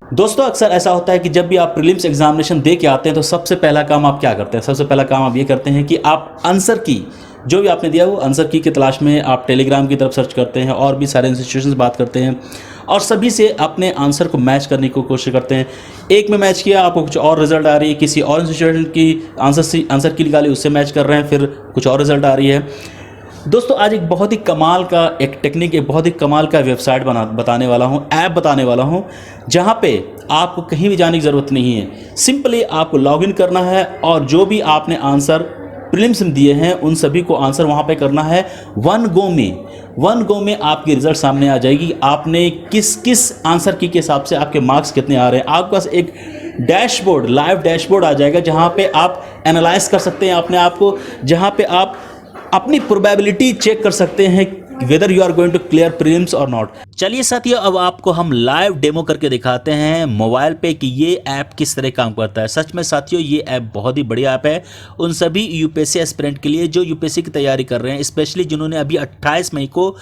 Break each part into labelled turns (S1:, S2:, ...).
S1: दोस्तों अक्सर ऐसा होता है कि जब भी आप प्रीलिम्स एग्जामिनेशन दे के आते हैं तो सबसे पहला काम आप क्या करते हैं? सबसे पहला काम आप ये करते हैं कि आप आंसर की जो भी आपने दिया वो आंसर की तलाश में आप टेलीग्राम की तरफ सर्च करते हैं और भी सारे इंस्टीट्यूशन बात करते हैं और सभी से अपने आंसर को मैच करने की कोशिश करते हैं। एक में मैच किया, आपको कुछ और रिजल्ट आ रही है, किसी और इंस्टीट्यूशन की आंसर की निकाली, उससे मैच कर रहे हैं, फिर कुछ और रिजल्ट आ रही है। दोस्तों आज एक बहुत ही कमाल का एक टेक्निक, एक बहुत ही कमाल का वेबसाइट बताने वाला हूँ, ऐप बताने वाला हूँ, जहाँ पे आपको कहीं भी जाने की ज़रूरत नहीं है। सिंपली आपको लॉगिन करना है और जो भी आपने आंसर प्रीलिम्स में दिए हैं उन सभी को आंसर वहाँ पे करना है। वन गो में आपकी रिज़ल्ट सामने आ जाएगी। आपने किस किस आंसर की के हिसाब से आपके मार्क्स कितने आ रहे हैं। आपके पास एक डैशबोर्ड, लाइव डैशबोर्ड आ जाएगा जहाँ पे आप एनालाइज कर सकते हैं अपने आप को, जहाँ पे आप अपनी प्रोबेबिलिटी चेक कर सकते हैं whether you are going to clear prelims और नॉट। चलिए साथियों, अब आपको हम लाइव डेमो करके दिखाते हैं मोबाइल पे कि ये ऐप किस तरह काम करता है। सच में साथियों ये ऐप बहुत ही बढ़िया ऐप है उन सभी यूपीएससी एस्पिरेंट के लिए जो यूपीएससी की तैयारी कर रहे हैं, स्पेशली जिन्होंने अभी 28 मई को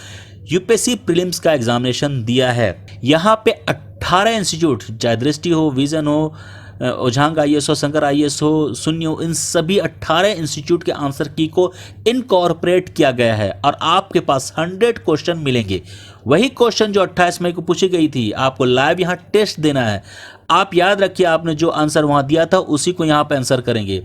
S1: यूपीएससी प्रीलिम्स का एग्जामिनेशन दिया है। यहाँ पे 18 इंस्टीट्यूट, चाहे दृष्टि हो, विजन हो, ओझांग आईएएस हो, शंकर आईएएस हो, शून्य हो, इन सभी 18 इंस्टीट्यूट के आंसर की को इनकॉर्पोरेट किया गया है और आपके पास 100 क्वेश्चन मिलेंगे। वही क्वेश्चन जो 28 मई को पूछी गई थी, आपको लाइव यहाँ टेस्ट देना है। आप याद रखिए, आपने जो आंसर वहाँ दिया था उसी को यहाँ पे आंसर करेंगे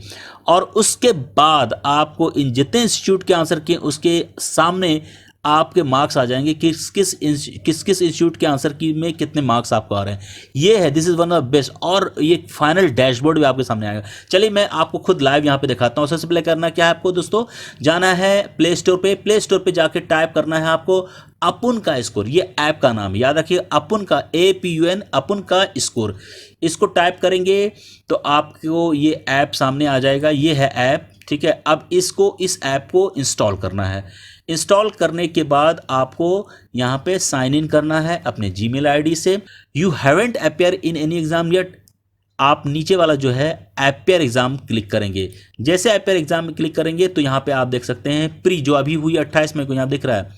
S1: और उसके बाद आपको इन जितने इंस्टीट्यूट के आंसर किए उसके सामने आपके मार्क्स आ जाएंगे, किस किस इंस्टीट्यूट के आंसर की में कितने मार्क्स आपको आ रहे हैं। ये है, this is one of best, और ये फाइनल डैशबोर्ड भी आपके सामने आएगा। चलिए मैं आपको खुद लाइव यहाँ पे दिखाता हूँ। सबसे पहले करना क्या है आपको दोस्तों, जाना है प्ले स्टोर पे जाके टाइप करना है आपको अपुन का स्कोर। ये ऐप का नाम याद रखिए, अपुन का, APUN, अपुन का स्कोर। इसको टाइप करेंगे तो आपको ये ऐप सामने आ जाएगा। ये है ऐप, ठीक है। अब इस ऐप को इंस्टॉल करना है। इंस्टॉल करने के बाद आपको यहाँ पे साइन इन करना है अपने जीमेल आईडी से। You haven't appear in any exam yet, आप नीचे वाला जो है अपेयर एग्जाम क्लिक करेंगे। जैसे अपेयर एग्जाम में क्लिक करेंगे तो यहाँ पे आप देख सकते हैं प्री जो अभी हुई 28 मई को, यहाँ दिख रहा है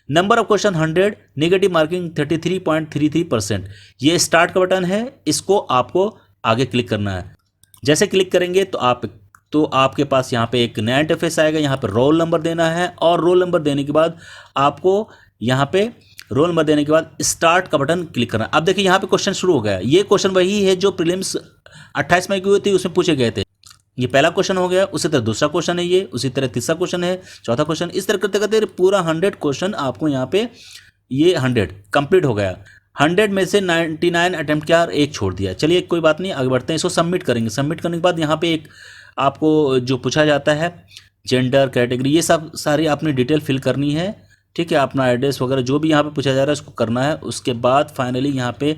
S1: number of question 100, negative marking 33.33%। ये स्टार्ट का बटन है, इसको आपको आगे क्लिक करना है। जैसे क्लिक करेंगे तो आपके पास यहाँ पे एक नया इंटरफेस आएगा। यहाँ पे रोल नंबर देना है और रोल नंबर देने के बाद आपको यहाँ पे रोल नंबर देने के बाद स्टार्ट का बटन क्लिक करना है। अब देखिए यहाँ पे क्वेश्चन शुरू हो गया। ये क्वेश्चन वही है जो प्रीलिम्स 28 मई की हुई थी उसमें पूछे गए थे। ये पहला क्वेश्चन हो गया, उसी तरह दूसरा क्वेश्चन है, ये उसी तरह तीसरा क्वेश्चन है, चौथा क्वेश्चन, इस तरह करते करते पूरा 100 क्वेश्चन आपको यहाँ पे, ये 100 कंप्लीट हो गया। 100 में से 99 अटेम्प्ट किया और एक छोड़ दिया। चलिए कोई बात नहीं, आगे बढ़ते हैं। इसको सबमिट करेंगे। सबमिट करने के बाद यहाँ पे एक आपको जो पूछा जाता है जेंडर, कैटेगरी, ये सब सारी आपने डिटेल फिल करनी है, ठीक है। अपना एड्रेस वगैरह जो भी यहाँ पे पूछा जा रहा है उसको करना है। उसके बाद फाइनली यहाँ पे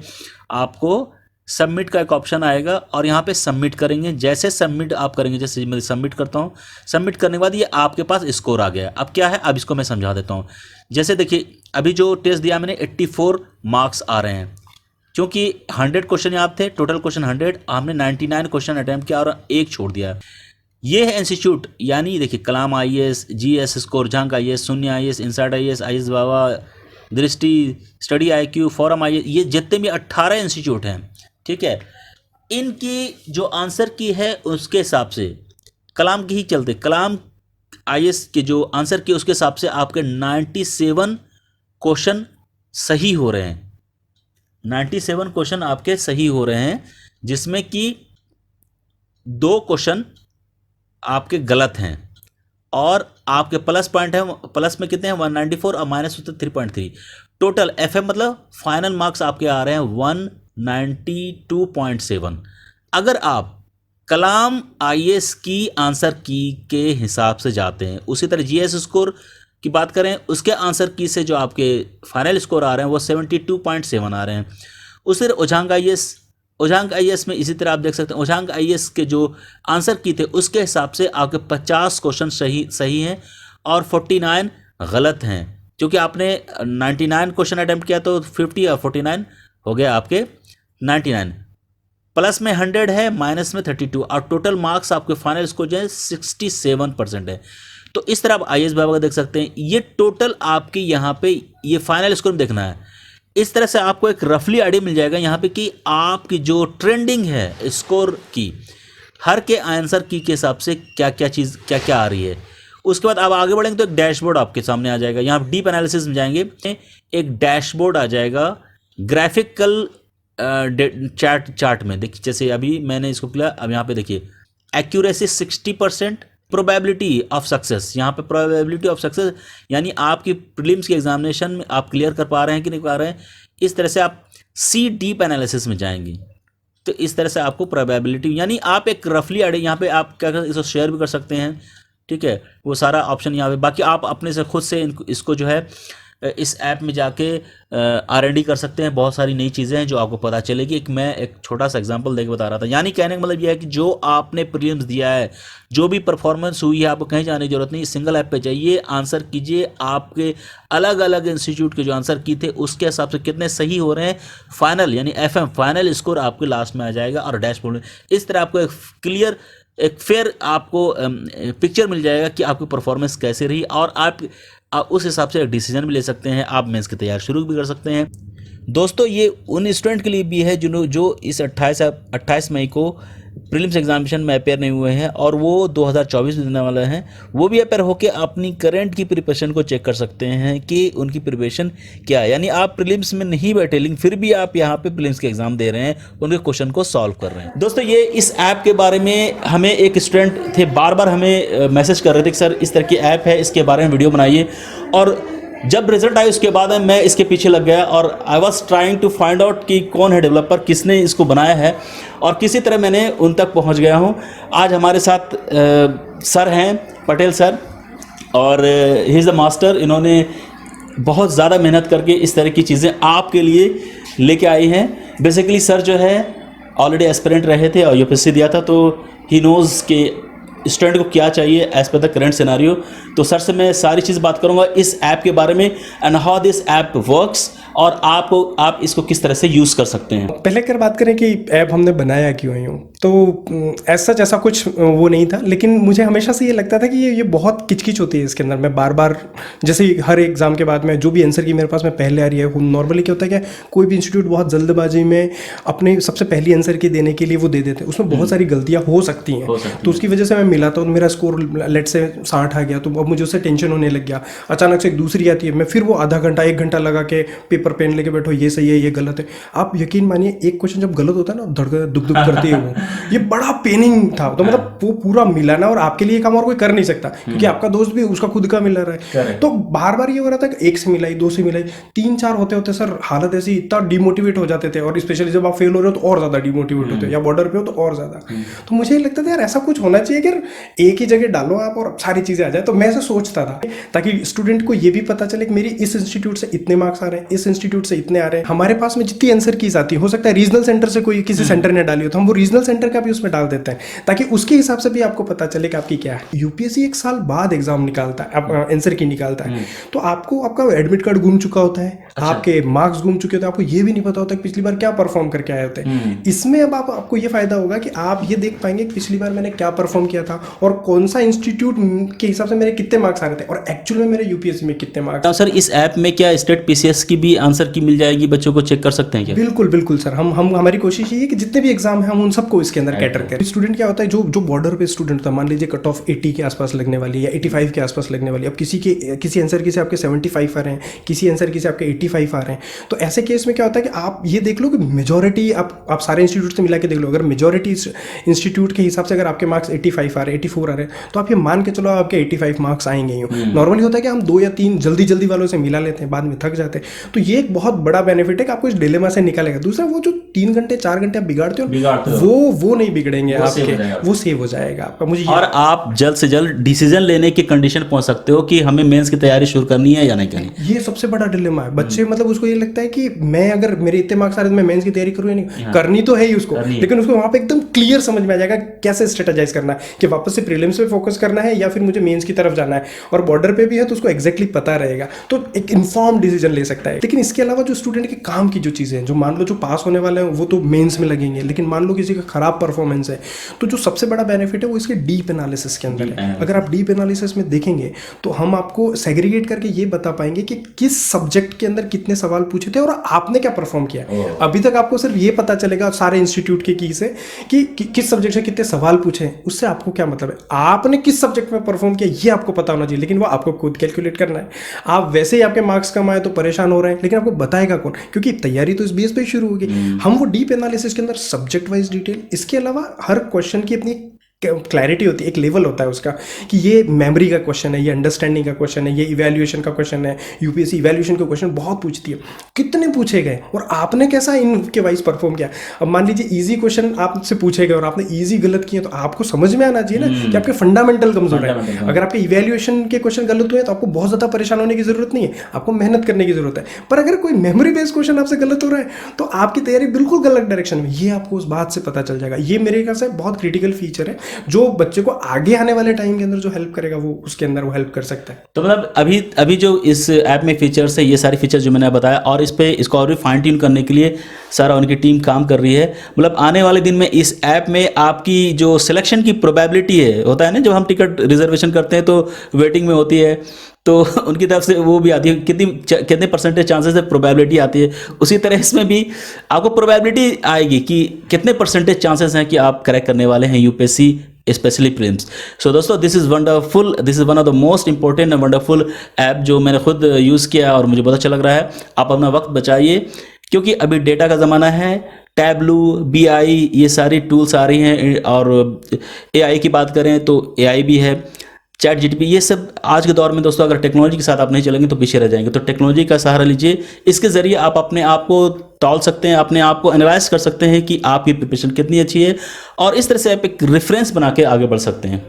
S1: आपको सबमिट का एक ऑप्शन आएगा और यहाँ पे सबमिट करेंगे। जैसे सबमिट आप करेंगे, जैसे मैं सबमिट करता हूँ, सबमिट करने के बाद ये आपके पास स्कोर आ गया। अब क्या है, अब इसको मैं समझा देता हूँ। जैसे देखिए अभी जो टेस्ट दिया मैंने 84 मार्क्स आ रहे हैं, क्योंकि 100 क्वेश्चन याद थे, टोटल क्वेश्चन 100, हमने 99 क्वेश्चन अटैम्प्ट किया और एक छोड़ दिया। ये है इंस्टीट्यूट, यानी देखिए कलाम आईएएस, GS स्कोर, झांग IAS, Shunya IAS, inside IAS, IAS Baba, Drishti, study IQ, forum IAS, ये जितने भी 18 इंस्टीट्यूट हैं, ठीक है। इनकी जो आंसर की है उसके हिसाब से, कलाम की ही चलते, कलाम IAS के जो आंसर की उसके हिसाब से आपके 97 क्वेश्चन सही हो रहे हैं। 97 क्वेश्चन आपके सही हो रहे हैं, जिसमें कि 2 क्वेश्चन आपके गलत हैं और आपके प्लस पॉइंट है। प्लस में कितने हैं, 194 और माइनस होते 3.3। टोटल FM मतलब फाइनल मार्क्स आपके आ रहे हैं 192.7। अगर आप कलाम IAS की आंसर की के हिसाब से जाते हैं, उसी तरह GS स्कोर की बात करें, उसके आंसर की से जो आपके फाइनल स्कोर आ रहे हैं वो 72.7 आ रहे हैं। उसी तरह ओझांग IAS में इसी तरह आप देख सकते हैं, ओझांग IAS के जो आंसर की थे उसके हिसाब से आपके 50 क्वेश्चन सही हैं और 49 गलत हैं। क्योंकि आपने 99 क्वेश्चन अटैम्प्ट किया तो 50 और 49 हो गया आपके 99। प्लस में 100 है, माइनस में 32 और टोटल मार्क्स आपके फाइनल स्कोर जो है 67% है। तो इस तरह आप IAS बाबा का देख सकते हैं। ये टोटल आपके यहाँ पे ये फाइनल स्कोर में देखना है इस तरह से आपको एक रफली आइडिया मिल जाएगा यहाँ पे कि आपकी जो ट्रेंडिंग है स्कोर की, हर के आंसर की के हिसाब से क्या क्या चीज़ क्या क्या आ रही है। उसके बाद आप आगे बढ़ेंगे तो एक डैशबोर्ड आपके सामने आ जाएगा। यहाँ डीप एनालिसिस में जाएंगे, एक डैशबोर्ड आ जाएगा ग्राफिकल चार्ट में। देखिए जैसे अभी मैंने इसको किया, अब यहाँ पे देखिए एक्यूरेसी 60%, प्रोबेबिलिटी ऑफ सक्सेस। यहाँ पे प्रोबेबिलिटी ऑफ सक्सेस यानी आपकी प्रीलिम्स की एग्जामिनेशन में आप क्लियर कर पा रहे हैं कि नहीं पा रहे हैं। इस तरह से आप सी डीप एनालिसिस में जाएंगे तो इस तरह से आपको प्रोबेबिलिटी, यानी आप एक रफली आइडिया, यहाँ पे आप क्या कर इसको शेयर भी कर सकते हैं, ठीक है, वो सारा ऑप्शन यहाँ पे। बाकी आप अपने से खुद से इसको जो है इस ऐप में जाके R&D कर सकते हैं। बहुत सारी नई चीज़ें हैं जो आपको पता चलेगी। मैं एक छोटा सा एग्जांपल देके बता रहा था, यानी कहने का मतलब यह है कि जो आपने प्रीलिम्स दिया है, जो भी परफॉर्मेंस हुई है, आपको कहीं जाने की जरूरत नहीं, सिंगल ऐप पे जाइए, आंसर कीजिए, आपके अलग अलग इंस्टीट्यूट के जो आंसर की थे उसके हिसाब से कितने सही हो रहे हैं, फाइनल यानी FM फाइनल स्कोर आपके लास्ट में आ जाएगा और डैशबोर्ड में। इस तरह आपको एक क्लियर, एक फेयर आपको पिक्चर मिल जाएगा कि आपकी परफॉर्मेंस कैसे रही, और आप उस हिसाब से डिसीजन भी ले सकते हैं। आप मेंस की तैयारी शुरू भी कर सकते हैं। दोस्तों ये उन स्टूडेंट के लिए भी है जो इस 28 मई को प्रीलिम्स एग्जामिनेशन में अपेयर नहीं हुए हैं और वो 2024 में देने वाले हैं। वो भी अपेयर होकर अपनी करंट की प्रिपरेशन को चेक कर सकते हैं कि उनकी प्रिपरेशन क्या है। यानी आप प्रीलिम्स में नहीं बैठे लेकिन फिर भी आप यहाँ पे प्रीलिम्स के एग्जाम दे रहे हैं, उनके क्वेश्चन को सॉल्व कर रहे हैं। दोस्तों ये इस ऐप के बारे में हमें एक स्टूडेंट थे, बार बार हमें मैसेज कर रहे थे कि सर इस तरह की ऐप है, इसके बारे में वीडियो बनाइए। और जब रिजल्ट आया उसके बाद मैं इसके पीछे लग गया और I was trying to find out कि कौन है डेवलपर, किसने इसको बनाया है, और किसी तरह मैंने उन तक पहुंच गया हूं। आज हमारे साथ सर हैं, पटेल सर, और ही इज़ द मास्टर। इन्होंने बहुत ज़्यादा मेहनत करके इस तरह की चीज़ें आपके लिए लेके आई हैं। बेसिकली सर जो है ऑलरेडी एस्पिरेंट रहे थे और यूपीएससी दिया था, तो ही नोज़ के स्टूडेंट को क्या चाहिए as per the current scenario. तो सर से मैं सारी चीज़ बात करूंगा इस ऐप के बारे में, and how this app works, और आप इसको किस तरह से यूज़ कर सकते हैं।
S2: पहले अगर बात करें कि ऐप हमने बनाया क्यों यूँ, तो ऐसा कुछ वो नहीं था, लेकिन मुझे हमेशा से ये लगता था कि ये बहुत किचकिच होती है इसके अंदर। मैं बार बार जैसे हर एग्जाम के बाद में जो भी आंसर की मेरे पास में पहले आ रही है, नॉर्मली क्या होता है कि कोई भी इंस्टीट्यूट बहुत जल्दबाजी में अपने सबसे पहली आंसर की देने के लिए वो दे देते हैं, उसमें बहुत सारी गलतियाँ हो सकती हैं। तो उसकी वजह से मैं मिला था, मेरा स्कोर लेट से 60 आ गया, तो अब मुझे उससे टेंशन होने लग गया। अचानक से एक दूसरी आती है, मैं फिर वो आधा घंटा 1 घंटा लगा के पेपर पेन लेके बैठो, ये सही है ये गलत है। आप यकीन मानिए एक क्वेश्चन जब गलत होता है ना, धड़कन दुख दुख करती है वो, ये बड़ा पेनिंग था। तो मतलब वो पूरा मिलाना, और आपके लिए काम और कोई कर नहीं सकता क्योंकि आपका दोस्त भी उसका खुद का मिल रहा है। तो बार बार ये हो रहा था कि 1 से मिलाई, 2 से मिलाई, 3-4 होते होते सर हालत ऐसी इतना डिमोटिवेट हो जाते थे, और स्पेशली जब आप फेल हो रहे हो तो और ज्यादा डिमोटिवेट होते हो, या बॉर्डर पे हो तो और ज्यादा। तो मुझे लगता था यार ऐसा कुछ होना चाहिए कि एक ही जगह डालो आप और सारी चीजें आ जाए। तो मैं ऐसा सोचता था ताकि स्टूडेंट को ये भी पता चले कि मेरी इस इंस्टीट्यूट से इतने मार्क्स आ रहे हैं, इस इंस्टीट्यूट से इतने आ रहे हैं। हमारे पास में जितनी आंसर कीज आती है, हो सकता है रीजनल सेंटर से कोई किसी सेंटर ने डाली हो तो हम वो रीजनल सेंटर का भी उसमें डाल देते हैं, ताकि उसके हिसाब से भी आपको पता चले कि आपकी क्या है। यूपीएससी 1 साल बाद एग्जाम निकालता है, आंसर की निकालता है, तो आपको आपका एडमिट कार्ड गुम चुका होता है, आपके मार्क्स गुम चुके होते हैं, आपको ये भी नहीं पता होता कि पिछली बार क्या परफॉर्म करके आए होते हैं। इसमें अब आपको ये फायदा होगा कि आप ये देख पाएंगे कि पिछली बार मैंने क्या परफॉर्म किया था और कौन सा इंस्टीट्यूट के हिसाब से मेरे कितने मार्क्स आ रहे थे और एक्चुअल में मेरे यूपीएससी में कितने मार्क्स।
S1: सर इस ऐप में क्या स्टेट पीसीएस की भी आंसर की मिल जाएगी, बच्चों को चेक कर सकते हैं क्या?
S2: बिल्कुल सर, हम हमारी कोशिश ये है कि जितने भी एग्जाम है हम उन सबको इसके अंदर कैटर करें। स्टूडेंट क्या होता है, जो बॉर्डर पे स्टूडेंट होता है, मान लीजिए कट ऑफ 80 के आसपास लगने वाली है या 85 के आसपास लगने वाली है। अब किसी आंसर की से आपके 75 आ रहे हैं, किसी आंसर की से आपके 85 आ रहे हैं, तो ऐसे केस में क्या होता है कि आप ये देख लो कि मेजॉरिटी आप सारे इंस्टीट्यूट से मिला के देख लो, अगर मेजॉरिटी इंस्टीट्यूट के हिसाब से अगर आपके मार्क्स 85 आ रहे हैं, 84 आ रहे हैं, तो आप ये मान के चलो आपके 85 मार्क्स आएंगे ही। नॉर्मली होता है कि हम 2 या 3 जल्दी वालों से मिला लेते हैं, बाद में थक जाते हैं। तो ये एक बहुत बड़ा बेनिफिट है कि आपको इस डिलेमा से निकालेगा। दूसरा, वो जो 3 घंटे 4 घंटे आप बिगाड़ते हो वो नहीं बिगड़ेंगे आपके, वो सेव हो जाएगा आपका। मुझे
S1: और आप जल्द से जल्द डिसीजन लेने की कंडीशन पहुंच सकते हो कि हमें मेंस की तैयारी शुरू करनी है या नहीं करनी।
S2: ये सबसे बड़ा डिलेमा है। बच्चे मतलब उसको ये लगता है कि मैं अगर मेरे इतने मार्क्स आ रहे हैं तो मैं मेंस की तैयारी करूँ या नहीं। करनी तो है ही उसको, लेकिन उसको वहां पे एकदम क्लियर समझ में आ जाएगा कैसे स्ट्रेटेजाइज करना है, कि वापस से प्रीलिम्स पे फोकस करना है या फिर मुझे मेंस की तरफ जाना है। और बॉर्डर पे भी है तो उसको एग्जैक्टली पता रहेगा, तो एक इन्फॉर्म डिसीजन ले सकता है। लेकिन इसके अलावा जो स्टूडेंट के काम की जो चीज़ें हैं, जो मान लो जो पास होने वाले हैं वो तो मेंस में लगेंगे, लेकिन मान लो किसी का खराब परफॉर्मेंस है, तो जो सबसे बड़ा बेनिफिट है वो इसके डीप एनालिसिस के अंदर है। अगर आप डीप एनालिसिस में देखेंगे तो हम आपको सेग्रीगेट करके ये बता पाएंगे कि किस सब्जेक्ट के अंदर कितने सवाल पूछे थे और आपने क्या परफॉर्म किया। अभी तक आपको सिर्फ ये पता चलेगा सारे इंस्टीट्यूट के की से कि किस सब्जेक्ट से कितने सवाल पूछे, उससे आपको क्या मतलब है, आपने किस सब्जेक्ट में परफॉर्म किया ये आपको पता होना चाहिए, लेकिन वो आपको खुद कैलकुलेट करना है। आप वैसे ही आपके मार्क्स कम आए तो परेशान हो रहे हैं, लेकिन आपको बताएगा कौन, क्योंकि तैयारी तो इस बेस पे ही शुरू होगी। हम वो डीप एनालिसिस के अंदर सब्जेक्ट वाइज डिटेल, इसके अलावा हर क्वेश्चन की अपनी क्लैरिटी होती है, एक लेवल होता है उसका कि ये मेमोरी का क्वेश्चन है, ये अंडरस्टैंडिंग का क्वेश्चन है, ये इवैल्यूएशन का क्वेश्चन है। यूपीएससी इवैल्यूएशन के क्वेश्चन बहुत पूछती है, कितने पूछे गए और आपने कैसा इनके वाइज परफॉर्म किया। अब मान लीजिए इजी क्वेश्चन आपसे पूछे गए और आपने इजी गलत किए, तो आपको समझ में आना चाहिए ना कि आपके फंडामेंटल कमजोर है। अगर आपके इवैल्यूएशन के क्वेश्चन गलत हुए तो आपको बहुत ज़्यादा परेशान होने की जरूरत नहीं है, आपको मेहनत करने की जरूरत है। पर अगर कोई मेमोरी बेस्ड क्वेश्चन आपसे गलत हो रहा है तो आपकी तैयारी बिल्कुल गलत डायरेक्शन में, ये आपको उस बात से पता चल जाएगा। ये मेरे ख्याल से बहुत क्रिटिकल फीचर है जो बच्चे को आगे आने वाले टाइम के अंदर जो हेल्प करेगा वो उसके अंदर वो हेल्प कर सकता है।
S1: तो मतलब अभी जो इस ऐप में फीचर्स है, ये सारे फीचर्स जो मैंने बताया, और इस पे इसको और भी फाइन ट्यून करने के लिए सारा उनकी टीम काम कर रही है। मतलब आने वाले दिन में इस ऐप में आपकी जो सिलेक्शन की प्रोबेबिलिटी है, होता है ना, जब हम टिकट रिजर्वेशन करते हैं तो वेटिंग में होती है, तो उनकी तरफ से वो भी आती है, कितने परसेंटेज चांसेस है, प्रोबेबिलिटी आती है। उसी तरह इसमें भी आपको प्रोबेबिलिटी आएगी कि कितने परसेंटेज चांसेस हैं कि आप करेक्ट करने वाले हैं यूपीएससी स्पेशली प्रीलिम्स। सो दोस्तों, this is wonderful, this is one of the most important and wonderful app जो मैंने खुद यूज़ किया और मुझे बहुत अच्छा लग रहा है। आप अपना वक्त बचाइए, क्योंकि अभी डेटा का ज़माना है। टैबलू, BI, ये सारी टूल्स आ रही हैं, और AI की बात करें तो AI भी है, चैट GTP, ये सब आज के दौर में दोस्तों अगर टेक्नोलॉजी के साथ आप नहीं चलेंगे तो पीछे रह जाएंगे। तो टेक्नोलॉजी का सहारा लीजिए, इसके ज़रिए आप अपने आप को तौल सकते हैं, अपने आप को एनालाइज कर सकते हैं कि आपकी प्रिपरेशन कितनी अच्छी है, और इस तरह से आप एक रेफरेंस बना के आगे बढ़ सकते हैं।